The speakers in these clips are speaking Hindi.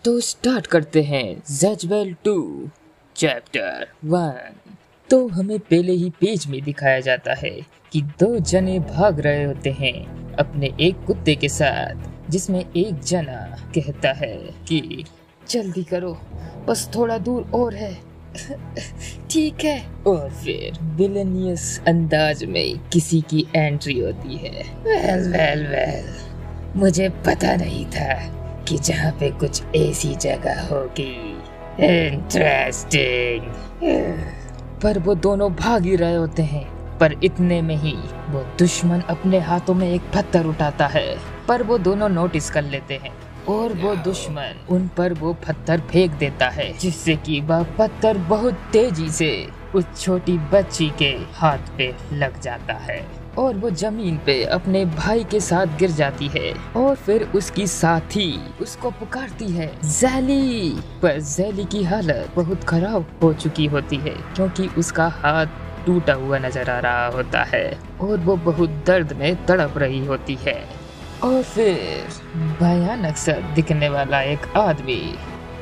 तो स्टार्ट करते हैं ज़ेज़बेल 2 चैप्टर 1। तो हमें पहले ही पेज में दिखाया जाता है कि दो जने भाग रहे होते हैं अपने एक कुत्ते के साथ, जिसमें एक जना कहता है कि जल्दी करो, बस थोड़ा दूर और है। ठीक है। और फिर विलेनियस अंदाज में किसी की एंट्री होती है। वेल, मुझे पता नहीं था कि जहाँ पे कुछ ऐसी जगह होगी। इंटरेस्टिंग। पर वो दोनों भाग ही रहे होते हैं, पर इतने में ही वो दुश्मन अपने हाथों में एक पत्थर उठाता है, पर वो दोनों नोटिस कर लेते हैं और वो दुश्मन उन पर वो पत्थर फेंक देता है, जिससे कि वह पत्थर बहुत तेजी से उस छोटी बच्ची के हाथ पे लग जाता है और वो जमीन पे अपने भाई के साथ गिर जाती है। और फिर उसकी साथी उसको पुकारती है, ज़ैली। पर ज़ैली की हालत बहुत खराब हो चुकी होती है, क्योंकि उसका हाथ टूटा हुआ नजर आ रहा होता है और वो बहुत दर्द में तड़प रही होती है। और फिर भयानक सा दिखने वाला एक आदमी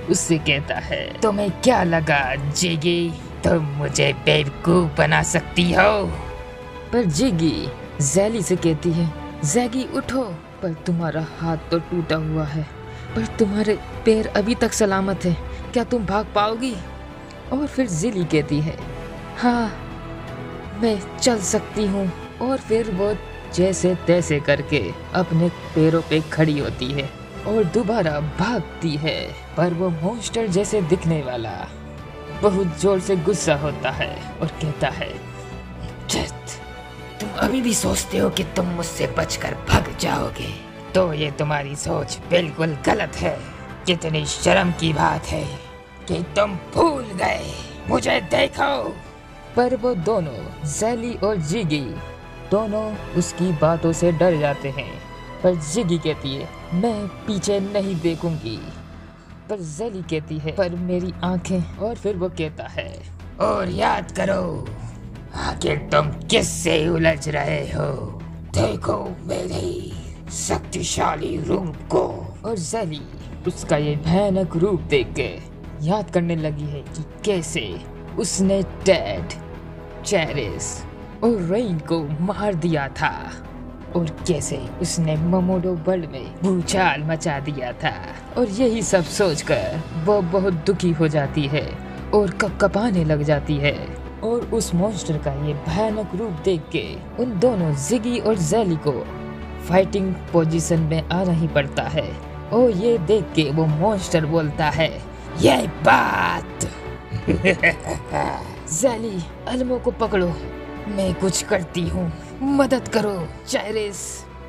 उससे कहता है, तुम्हें क्या लगा जिगी, तुम मुझे बेवकूफ बना सकती हो? पर जिगी ज़ैली से कहती है, ज़ैगी उठो, पर तुम्हारा हाथ तो टूटा हुआ है, पर तुम्हारे पैर अभी तक सलामत है, क्या तुम भाग पाओगी? और फिर ज़ैली कहती है, हाँ मैं चल सकती हूँ। और फिर वो जैसे तैसे करके अपने पैरों पे खड़ी होती है और दोबारा भागती है। पर वो मॉन्स्टर जैसे दिखने वाला बहुत जोर से गुस्सा होता है और कहता है, तुम अभी भी सोचते हो कि तुम मुझसे बचकर भाग जाओगे? तो ये तुम्हारी सोच बिल्कुल गलत है। कितनी शर्म की बात है कि तुम भूल गए, मुझे देखो। पर वो दोनों ज़ैली और जिगी दोनों उसकी बातों से डर जाते हैं। पर जिगी कहती है, मैं पीछे नहीं देखूंगी। पर ज़ैली कहती है, पर मेरी आंखें। और फिर वो कहता है, और याद करो, आखिर तुम किससे उलझ रहे हो? देखो मेरी शक्तिशाली रूप को। और ज़ैली उसका ये भयानक रूप देख के याद करने लगी है कि कैसे उसने टेड, चेरिस और रेन को मार दिया था और कैसे उसने मोमोडो वर्ल्ड में भूचाल मचा दिया था। और यही सब सोचकर वो बहुत दुखी हो जाती है और कपकपाने लग जाती है। और उस मॉन्स्टर का ये भयानक रूप देख के उन दोनों जिगी और ज़ैली को फाइटिंग पोजीशन में आना ही पड़ता है। और ये देख के वो मॉन्स्टर बोलता है, ये बात ज़ैली अल्मो को पकड़ो, मैं कुछ करती हूँ, मदद करो चेरिस।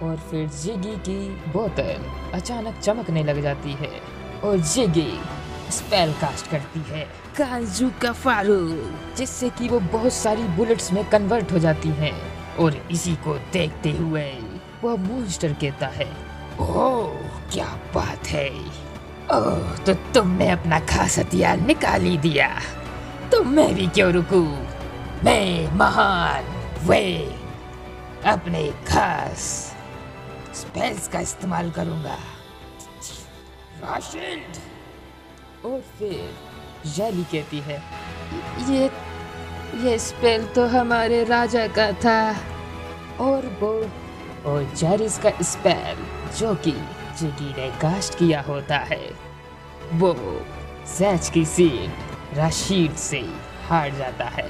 और फिर जिगी की बोतल अचानक चमकने लग जाती है और जिगी स्पेल कास्ट करती है, कांजू का फारू, जिससे कि वो बहुत सारी बुलेट्स में कन्वर्ट हो जाती हैं। और इसी को देखते हुए वो मॉन्स्टर कहता है, ओह क्या बात है, ओह तो तुमने अपना खास हथियार निकाल ही दिया, तो मैं भी क्यों रुकूं? मैं महान वे अपने खास स्पेल्स का इस्तेमाल करूंगा। राशिद। और फिर ज़ैली कहती है, ये स्पेल तो हमारे राजा का था। और चेरिस का स्पेल जो कि जिगी ने कास्ट किया होता है, वो ज़ैच की सीट राशिद से हार जाता है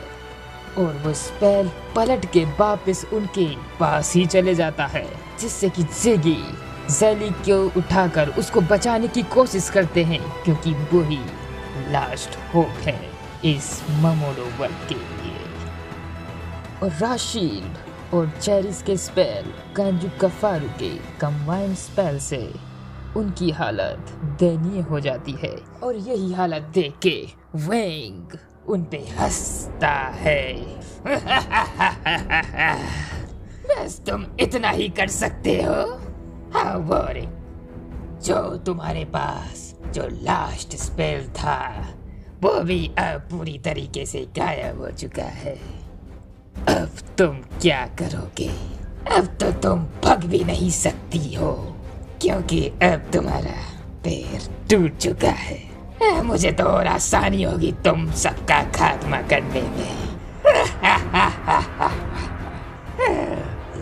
और वो स्पेल पलट के वापस उनके पास ही चले जाता है, जिससे कि जिगी ज़ैली को उठाकर उसको बचाने की कोशिश करते हैं, क्योंकि वो ही लास्ट होप है इस मोमोडो वर्ल्ड के लिए। और राशिद और चेरिस के स्पेल कांजू कफारू के कंबाइंड स्पेल से उनकी हालत दयनीय हो जाती है। और यही हालत देख के वेंग उन पे हंसता है। बस तुम इतना ही कर सकते हो? How boring. जो तुम्हारे पास जो लास्ट स्पेल था वो भी अब पूरी तरीके से गायब हो चुका है। अब तुम क्या करोगे? अब तो तुम भाग भी नहीं सकती हो, क्योंकि अब तुम्हारा पैर टूट चुका है। मुझे तो और आसानी होगी तुम सबका खात्मा करने में।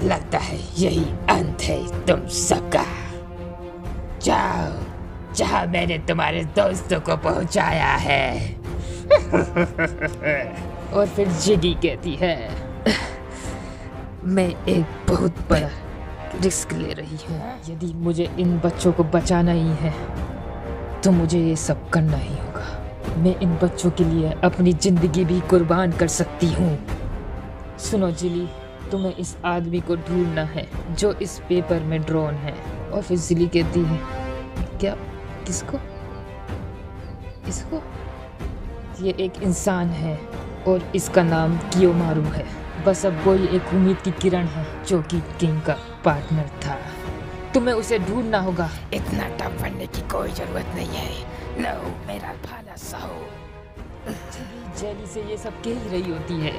लगता है यही अंत है तुम सबका। जाओ जहाँ मैंने तुम्हारे दोस्तों को पहुँचाया है। और फिर जिगी कहती है, मैं एक बहुत बड़ा रिस्क ले रही हूँ। यदि मुझे इन बच्चों को बचाना ही है तो मुझे ये सब करना ही होगा। मैं इन बच्चों के लिए अपनी जिंदगी भी कुर्बान कर सकती हूँ। सुनो जिली, तुम्हें इस आदमी को ढूंढना है जो इस पेपर में ड्रॉन है। और फिर जिली कहती है, क्या? किसको? इसको? ये एक इंसान है और इसका नाम कियोमारू है। बस अब वही एक उम्मीद की किरण है जो कि किंग का पार्टनर था। तुम्हें उसे ढूंढना होगा। इतना टफ बनने की कोई जरूरत नहीं है। लो मेरा भाला साहो। जेली से ये सब कह ही रही होती है।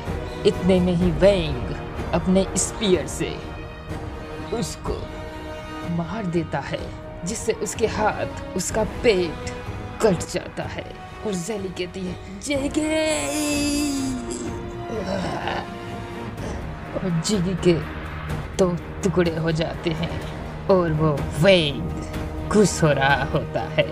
इतने में ही वैंग अपने स्पीयर से उसको मार देता है, जिससे उसके हाथ, उसका पेट कट जाता है। और जेली कहती है, जेगे। और जिगी के तो टुकड़े हो जाते हैं और वो वैंग खुश हो रहा होता है।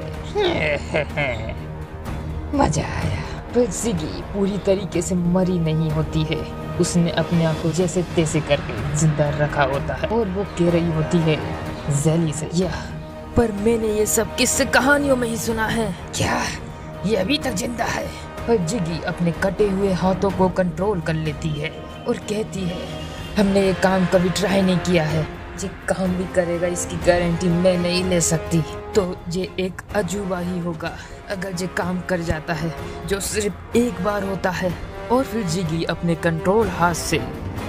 मजा आया। पर जिगी पूरी तरीके से मरी नहीं होती है। उसने अपने आप को जैसे तैसे करके जिंदा रखा होता है और वो कह रही होती है जेली से, पर मैंने ये सब किस्से कहानियों में ही सुना है। क्या ये अभी तक जिंदा है? पर जिगी अपने कटे हुए हाथों को कंट्रोल कर लेती है और कहती है, हमने ये काम कभी ट्राई नहीं किया है। ये काम भी करेगा इसकी गारंटी मैं नहीं ले सकती। तो ये एक अजूबा ही होगा अगर ये काम कर जाता है, जो सिर्फ एक बार होता है। और फिर जिगी अपने कंट्रोल हाथ से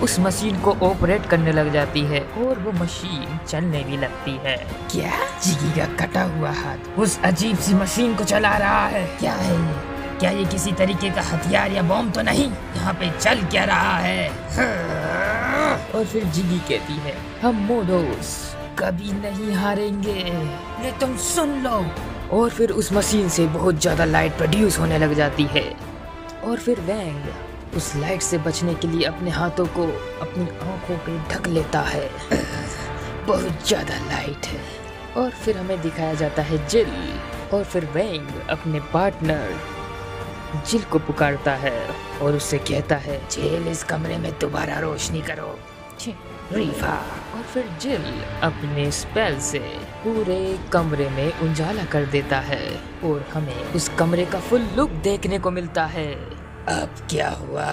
उस मशीन को ऑपरेट करने लग जाती है और वो मशीन चलने भी लगती है। क्या? जिगी का कटा हुआ हाथ उस अजीब सी मशीन को चला रहा है? क्या है ये? क्या ये किसी तरीके का हथियार या बॉम्ब तो नहीं? यहाँ पे चल क्या रहा है? और फिर जिगी कहती है, हम मोडोस कभी नहीं हारेंगे। ये तुम सुन लो। और फिर उस मशीन से बहुत ज्यादा लाइट प्रोड्यूस होने लग जाती है। और फिर वैंग उस लाइट से बचने के लिए अपने हाथों को अपनी आंखों पे ढक लेता है। बहुत ज्यादा लाइट है। और फिर हमें दिखाया जाता है जिल। और फिर वैंग अपने पार्टनर जिल को पुकारता है और उससे कहता है, जिल इस कमरे में दोबारा रोशनी करो, रीफा। और फिर जिल अपने स्पेल से पूरे कमरे में उजाला कर देता है और हमें उस कमरे का फुल लुक देखने को मिलता है। अब क्या हुआ?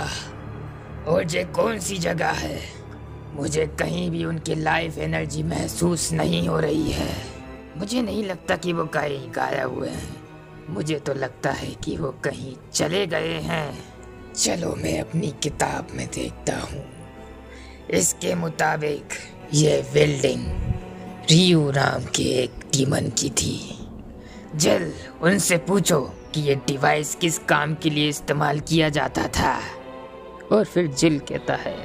और ये कौन सी जगह है? मुझे कहीं भी उनकी लाइफ एनर्जी महसूस नहीं हो रही है। मुझे नहीं लगता कि वो कहीं गायब हुए हैं। मुझे तो लगता है कि वो कहीं चले गए हैं। चलो मैं अपनी किताब में देखता हूँ। इसके मुताबिक ये बिल्डिंग रियू नाम के एक डीमन की थी। जिल, उनसे पूछो कि ये डिवाइस किस काम के लिए इस्तेमाल किया जाता था। और फिर जिल कहता है,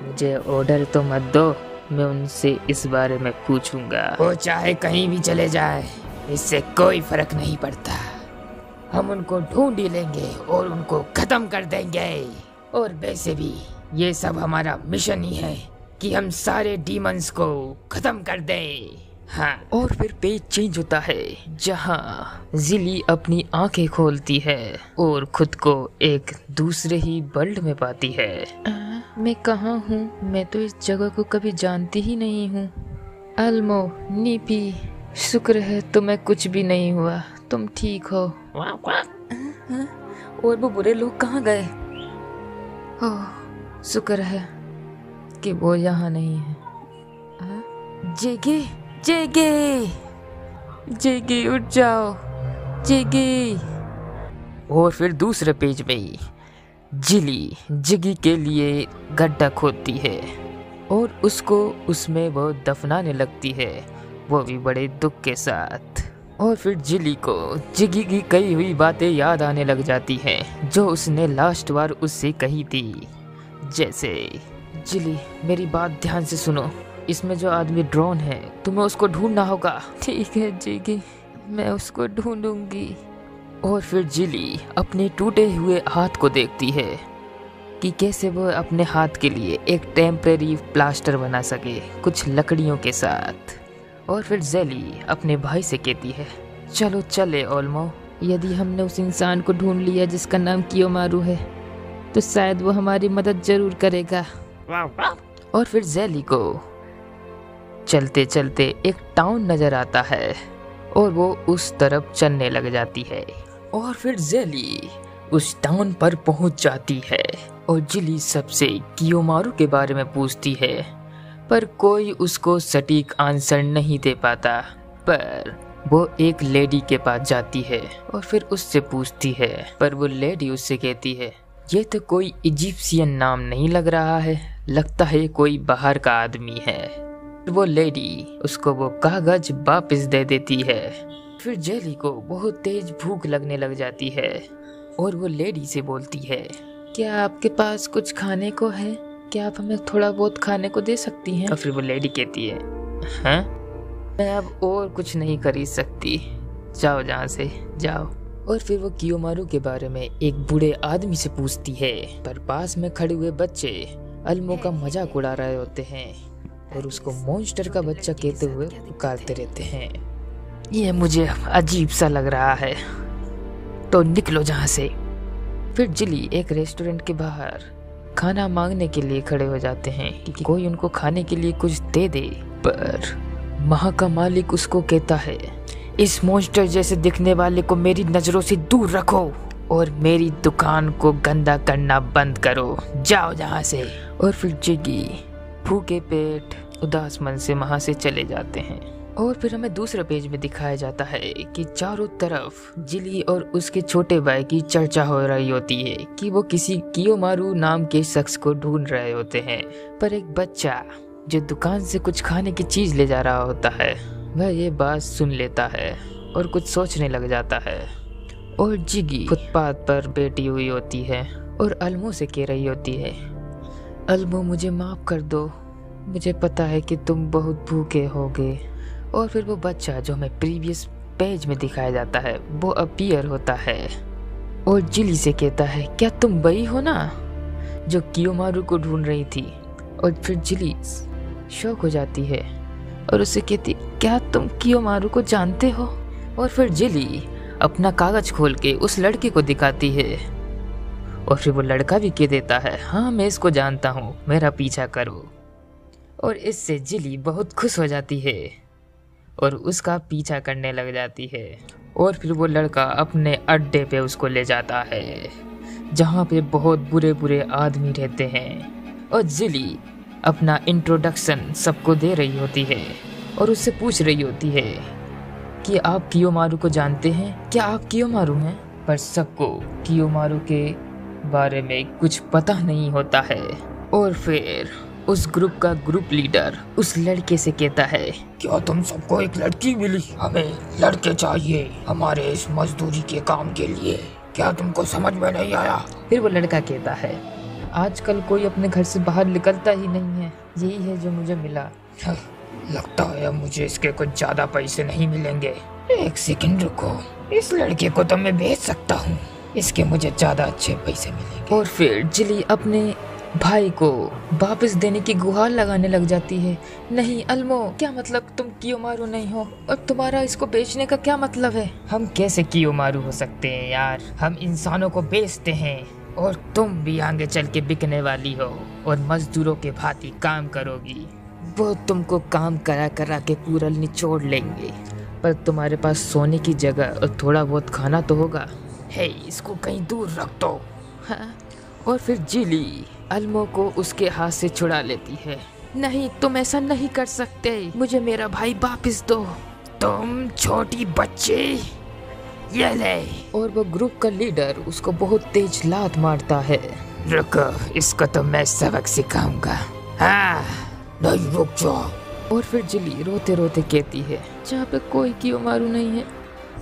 मुझे ऑर्डर तो मत दो, मैं उनसे इस बारे में पूछूंगा। वो चाहे कहीं भी चले जाए, इससे कोई फर्क नहीं पड़ता। हम उनको ढूंढ ही लेंगे और उनको खत्म कर देंगे। और वैसे भी ये सब हमारा मिशन ही है कि हम सारे डीमंस को खत्म कर दें। हाँ। और फिर पेज चेंज होता है जहाँ जिली अपनी आंखें खोलती है और खुद को एक दूसरे ही वर्ल्ड में पाती है। मैं कहाँ हूँ? मैं तो इस जगह को कभी जानती ही नहीं हूँ। अल्मो, नीपी, शुक्र है तुम्हें कुछ भी नहीं हुआ, तुम ठीक हो। और वो बुरे लोग कहाँ गए? ओह, शुक्र है कि वो यहाँ नहीं है। जेगे, जेगे, जेगे उठ जाओ, जेगे। और फिर दूसरे पेज में जिली जिगी के लिए गड्ढा खोदती है और उसको उसमें वो दफनाने लगती है, वो भी बड़े दुख के साथ। और फिर जिली को जिगी की कही हुई बातें याद आने लग जाती हैं जो उसने लास्ट बार उससे कही थी। जैसे, जिली मेरी बात ध्यान से सुनो, इसमें जो आदमी ड्रोन है तुम्हें उसको ढूंढना होगा। ठीक है जिगी, मैं उसको ढूंढूंगी। और फिर जिली अपने टूटे हुए हाथ को देखती है कि कैसे वो अपने हाथ के लिए एक टेम्परेरी प्लास्टर बना सके कुछ लकड़ियों के साथ। और फिर जेली अपने भाई से कहती है, चलो चले ओल्मो, यदि हमने उस इंसान को ढूंढ लिया जिसका नाम कियोमारू है तो शायद वो हमारी मदद जरूर करेगा। और फिर जेली को चलते चलते एक टाउन नजर आता है और वो उस तरफ चलने लग जाती है। और फिर जेली उस टाउन पर पहुंच जाती है और जिली सबसे कियोमारू के बारे में पूछती है, पर कोई उसको सटीक आंसर नहीं दे पाता। पर वो एक लेडी के पास जाती है और फिर उससे पूछती है, पर वो लेडी उससे कहती है, ये तो कोई इजिप्शियन नाम नहीं लग रहा है, लगता है कोई बाहर का आदमी है। वो लेडी उसको वो कागज वापस दे देती है। फिर जेली को बहुत तेज भूख लगने लग जाती है और वो लेडी से बोलती है, क्या आपके पास कुछ खाने को है? क्या आप हमें थोड़ा बहुत खाने को दे सकती हैं? और फिर वो लेडी कहती है, हाँ, मैं अब और कुछ नहीं खरीद सकती, जाओ यहाँ से जाओ। और फिर वो कियोमारू के बारे में एक बूढ़े आदमी से पूछती है, पर पास में खड़े हुए बच्चे अल्मो का मजाक उड़ा रहे होते हैं और उसको मॉन्स्टर का बच्चा कहते हुए पुकारते रहते हैं। ये मुझे अजीब सा लग रहा है, तो निकलो जहाँ से। फिर जिली एक रेस्टोरेंट के बाहर खाना मांगने के लिए खड़े हो जाते हैं कि कोई उनको खाने के लिए कुछ दे दे, पर वहाँ का मालिक उसको कहता है, इस मॉन्स्टर जैसे दिखने वाले को मेरी नजरों से दूर रखो और मेरी दुकान को गंदा करना बंद करो, जाओ यहाँ से। और फिर जिगी भूखे पेट उदास मन से वहाँ से चले जाते हैं। और फिर हमें दूसरे पेज में दिखाया जाता है कि चारों तरफ जिली और उसके छोटे भाई की चर्चा हो रही होती है कि वो किसी कियोमारू नाम के शख्स को ढूंढ रहे होते हैं। पर एक बच्चा जो दुकान से कुछ खाने की चीज ले जा रहा होता है वह ये बात सुन लेता है और कुछ सोचने लग जाता है। और जिगी फुटपाथ पर बैठी हुई होती है और अल्मो से कह रही होती है, अल्मो मुझे माफ कर दो, मुझे पता है कि तुम बहुत भूखे होगे। और फिर वो बच्चा जो हमें प्रीवियस पेज में दिखाया जाता है वो अपीयर होता है और जिली से कहता है, क्या तुम वही हो ना जो कियोमारू को ढूंढ रही थी? और फिर जिली शॉक हो जाती है और उससे कहती, क्या तुम कियोमारू को जानते हो? और फिर जिली अपना कागज खोल के उस लड़के को दिखाती है और फिर वो लड़का भी कह देता है, हाँ मैं इसको जानता हूँ, मेरा पीछा करो। और इससे जिली बहुत खुश हो जाती है और उसका पीछा करने लग जाती है। और फिर वो लड़का अपने अड्डे पे उसको ले जाता है जहाँ पे बहुत बुरे बुरे आदमी रहते हैं। और जिली अपना इंट्रोडक्शन सबको दे रही होती है और उससे पूछ रही होती है कि आप कियोमारू को जानते हैं, क्या आप कियोमारू हैं? पर सबको कियोमारू के बारे में कुछ पता नहीं होता है। और फिर उस ग्रुप का ग्रुप लीडर उस लड़के से कहता है, क्या तुम सबको एक लड़की मिली? हमें लड़के चाहिए हमारे इस मजदूरी के काम के लिए, क्या तुमको समझ में नहीं आया? फिर वो लड़का कहता है, आजकल कोई अपने घर से बाहर निकलता ही नहीं है, यही है जो मुझे मिला। लगता है मुझे इसके कुछ ज्यादा पैसे नहीं मिलेंगे। एक सेकंड रुको, इस लड़के को तो मैं बेच सकता हूँ, इसके मुझे ज्यादा अच्छे पैसे मिलेंगे। और फिर जिली अपने भाई को वापस देने की गुहार लगाने लग जाती है, नहीं अल्मो, क्या मतलब तुम कियोमारू नहीं हो और तुम्हारा इसको बेचने का क्या मतलब है? हम कैसे कियोमारू हो सकते हैं यार, हम इंसानों को बेचते हैं और तुम भी आगे चल के बिकने वाली हो और मजदूरों के भांति काम करोगी। वो तुमको काम करा करा के पूरा निचोड़ लेंगे, पर तुम्हारे पास सोने की जगह और थोड़ा बहुत खाना तो होगा। हे, इसको कहीं दूर रख दो। हाँ। और फिर जिली अल्मो को उसके हाथ से छुड़ा लेती है, नहीं तुम ऐसा नहीं कर सकते, मुझे मेरा भाई वापस दो। तुम छोटी बच्ची, ये ले। और वो ग्रुप का लीडर उसको बहुत तेज लात मारता है। रुको, इसको तो मैं सबक सिखाऊंगा। हाँ, नहीं रुक जाओ। और फिर जिली रोते रोते कहती है, जहाँ पे कोई कियोमारू नहीं है,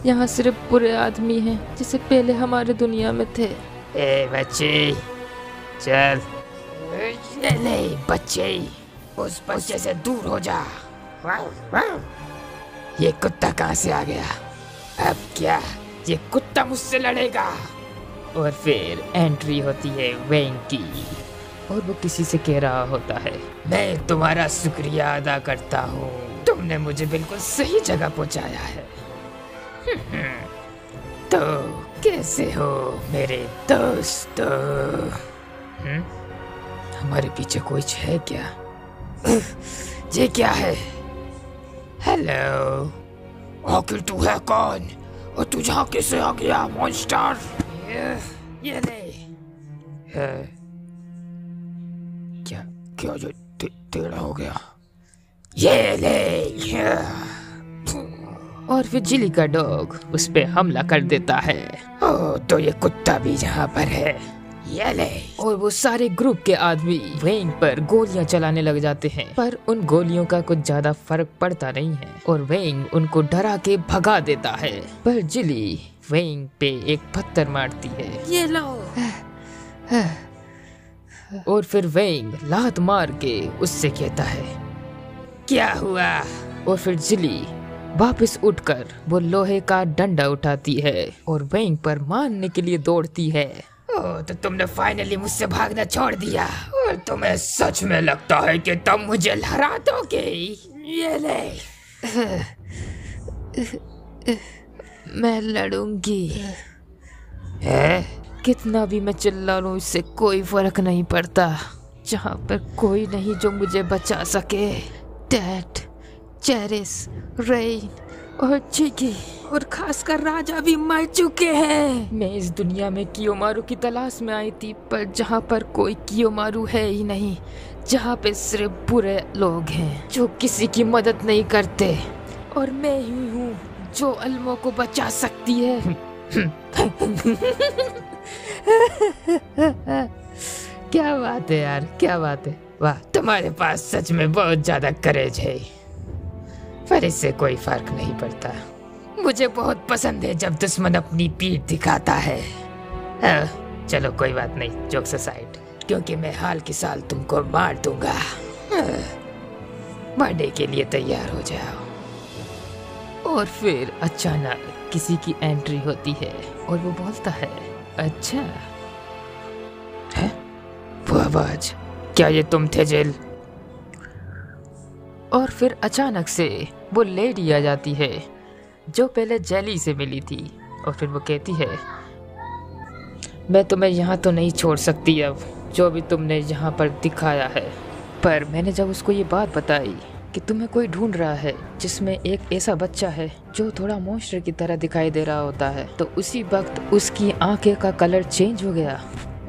यहाँ सिर्फ बुरे आदमी हैं जिसे पहले हमारे दुनिया में थे। ए बच्चे, चल। ले बच्चे, उस बच्चे से दूर हो जा। ये कुत्ता कहाँ से आ गया? अब क्या ये कुत्ता मुझसे लड़ेगा? और फिर एंट्री होती है वेंग की और वो किसी से कह रहा होता है, मैं तुम्हारा शुक्रिया अदा करता हूँ, तुमने मुझे बिल्कुल सही जगह पहुँचाया है। तो कैसे हो मेरे दोस्त? हमारे पीछे कोई है क्या? ये क्या है? हेलो, आखिर तू है कौन और तू यहाँ कैसे आ गया मॉन्स्टर? ये ले। क्या क्या जो टेढ़ा हो गया? ये ले। और फिर जिली का डॉग उस पे हमला कर देता है। ओ, तो ये कुत्ता भी यहाँ पर है। ये ले। और वो सारे ग्रुप के आदमी वेंग पर गोलियां चलाने लग जाते हैं, पर उन गोलियों का कुछ ज्यादा फर्क पड़ता नहीं है और वेंग उनको डरा के भगा देता है। पर जिली वेंग पे एक पत्थर मारती है। ये लो। और फिर वेंग लात मार के उससे कहता है, क्या हुआ? और फिर जिली वापस उठकर वो लोहे का डंडा उठाती है और वेंग पर मारने के लिए दौड़ती है। ओह, तो तुमने फाइनली मुझसे भागना छोड़ दिया और तुम्हें सच में लगता है कि तुम मुझे हरा दोगे? ये ले। मैं लड़ूंगी। है? कितना भी मैं चिल्ला लूं इससे कोई फर्क नहीं पड़ता। जहाँ पर कोई नहीं जो मुझे बचा सके। डैड, चेरिस, रेन और चिकी और खासकर राजा भी मर चुके हैं। मैं इस दुनिया में कियोमारू की तलाश में आई थी, पर जहाँ पर कोई कियोमारू है ही नहीं, जहाँ पे सिर्फ बुरे लोग हैं जो किसी की मदद नहीं करते, और मैं ही हूँ जो अल्मो को बचा सकती है। क्या बात है यार, क्या बात है। वाह, तुम्हारे पास सच में बहुत ज्यादा करेज है, पर इससे कोई फर्क नहीं पड़ता। मुझे बहुत पसंद है जब दुश्मन अपनी पीठ दिखाता है। चलो कोई बात नहीं, जोक्स असाइड, क्योंकि मैं हाल के साल तुमको मार दूंगा। मरने के लिए तैयार हो जाओ। और फिर अचानक किसी की एंट्री होती है और वो बोलता है, अच्छा है? वो आवाज, क्या ये तुम थे जेल? और फिर अचानक से वो लेडी आ जाती है जो पहले जेली से मिली थी और फिर वो कहती है, मैं तुम्हें यहाँ तो नहीं छोड़ सकती अब, जो भी तुमने यहाँ पर दिखाया है। पर मैंने जब उसको ये बात बताई कि तुम्हें कोई ढूंढ रहा है जिसमें एक ऐसा बच्चा है जो थोड़ा मॉन्स्टर की तरह दिखाई दे रहा होता है, तो उसी वक्त उसकी आंखें का कलर चेंज हो गया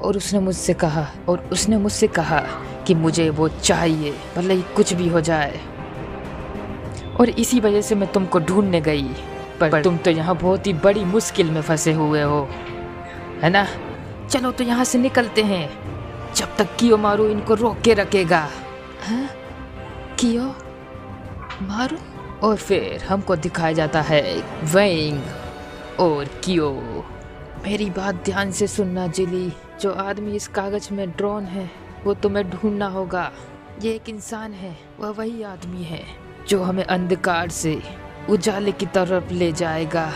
और उसने मुझसे कहा कि मुझे वो चाहिए, भले ही कुछ भी हो जाए। और इसी वजह से मैं तुमको ढूंढने गई, पर तुम तो यहाँ बहुत ही बड़ी मुश्किल में फंसे हुए हो, है ना? चलो तो यहाँ से निकलते हैं, जब तक कियोमारू इनको रोक के रखेगा। हाँ? कियोमारू? और फिर हमको दिखाया जाता है वेंग और कियो। मेरी बात ध्यान से सुनना जिली, जो आदमी इस कागज में ड्रोन है वो तुम्हें ढूंढना होगा। ये एक इंसान है, वह वही आदमी है जो हमें अंधकार से उजाले की तरफ ले जाएगा।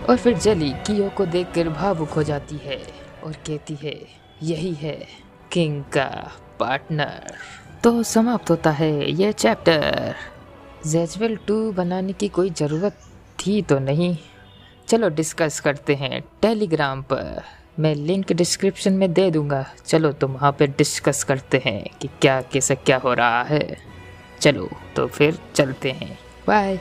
और फिर जली कियो को देखकर भावुक हो जाती है और कहती है, यही है किंग का पार्टनर। तो समाप्त होता है ये चैप्टर। ज़ेज़वेल 2 बनाने की कोई ज़रूरत थी तो नहीं। चलो डिस्कस करते हैं टेलीग्राम पर, मैं लिंक डिस्क्रिप्शन में दे दूंगा। चलो तो वहाँ पे डिस्कस करते हैं कि क्या कैसे क्या हो रहा है। चलो तो फिर चलते हैं, बाय।